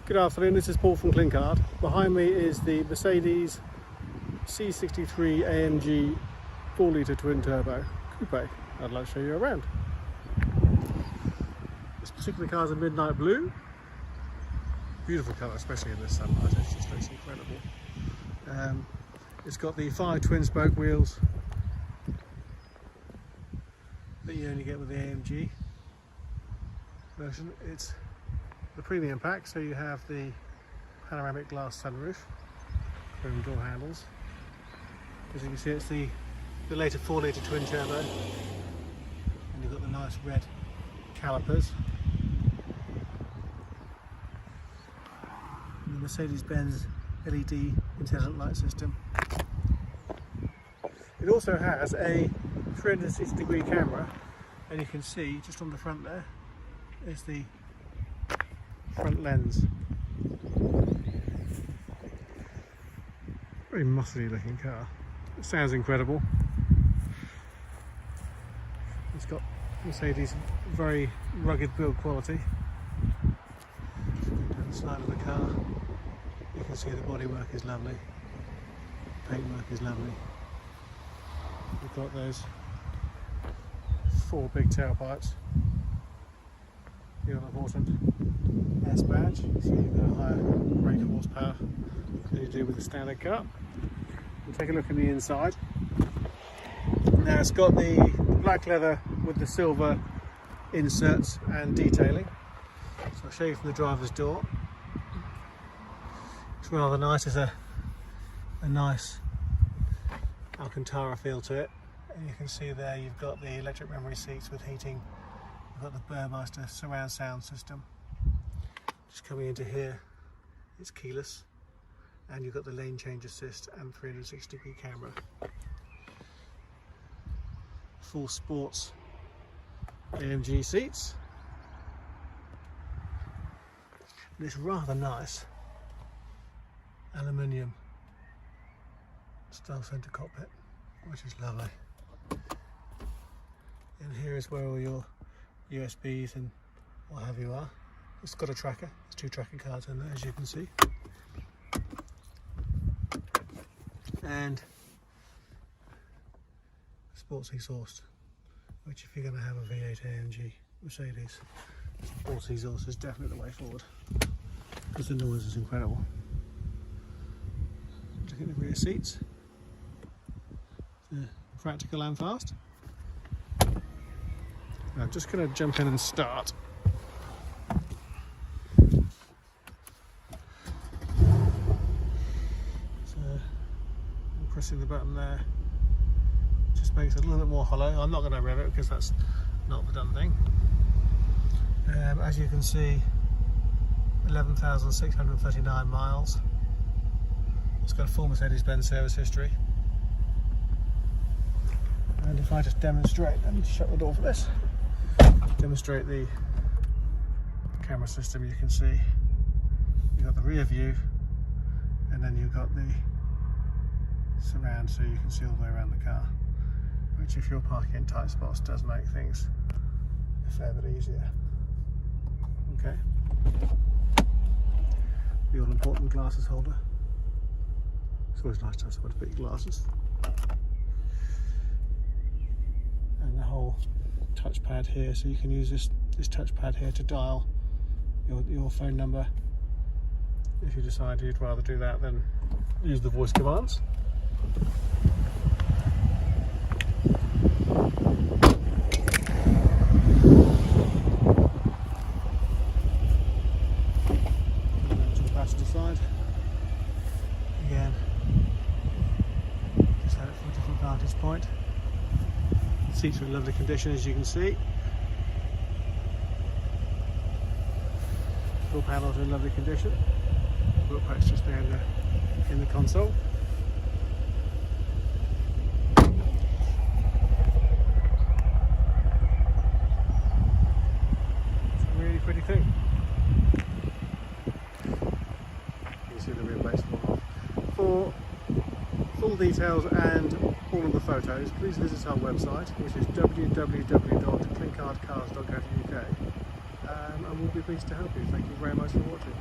Good afternoon, this is Paul from Clinkard. Behind me is the Mercedes C63 AMG 4-litre twin-turbo coupe. I'd like to show you around. This particular car is a midnight blue. Beautiful colour, especially in this sunlight, it's just incredible. It's got the 5 twin-spoke wheels that you only get with the AMG version. It's the premium pack, so you have the panoramic glass sunroof, chrome door handles. As you can see, it's the later 4-litre twin turbo, and you've got the nice red calipers. And the Mercedes-Benz LED intelligent light system. It also has a 360-degree camera, and you can see just on the front there is the front lens. Very muscly looking car. It sounds incredible. It's got Mercedes' very rugged build quality. Down the side of the car, you can see the bodywork is lovely. Paintwork is lovely. We've got those 4 big tailpipes. The all-important S badge, so you've got a higher brake horsepower than you do with a standard car. We'll take a look in the inside. Now it's got the black leather with the silver inserts and detailing. So I'll show you from the driver's door. It's rather nice, it's a nice Alcantara feel to it. And you can see there you've got the electric memory seats with heating. You've got the Burmeister surround sound system. Just coming into here, it's keyless, and you've got the lane change assist and 360-degree camera. Full sports AMG seats. And it's rather nice aluminium style centre cockpit, which is lovely. And here is where all your USBs and what have you are. It's got a tracker, there's 2 tracking cards in there, as you can see. And sports exhaust, which if you're going to have a V8 AMG Mercedes, sports exhaust is definitely the way forward, because the noise is incredible. Look at the rear seats, they're practical and fast. I'm just going to jump in and start. So, I'm pressing the button there, just makes it a little bit more hollow. I'm not going to rev it because that's not the done thing. As you can see, 11,639 miles. It's got a full Mercedes-Benz service history. And if I just demonstrate, let me just shut the door for this. Demonstrate the camera system. You can see you've got the rear view, and then you've got the surround, so you can see all the way around the car, which if you're parking in tight spots does make things a fair bit easier. Okay, the all-important glasses holder. It's always nice to have someone to put your glasses. And the whole touchpad here, so you can use this touchpad here to dial your phone number if you decide you'd rather do that than use the voice commands. And then to the passenger side again, just had it from a different vantage point. Seats are in lovely condition, as you can see. Door panels are in lovely condition. Book pack's just there in the console. It's a really pretty thing. You can see the rear base model. For full details and all of the photos, please visit our website, which is www.clinkardcars.co.uk, and we'll be pleased to help you. Thank you very much for watching.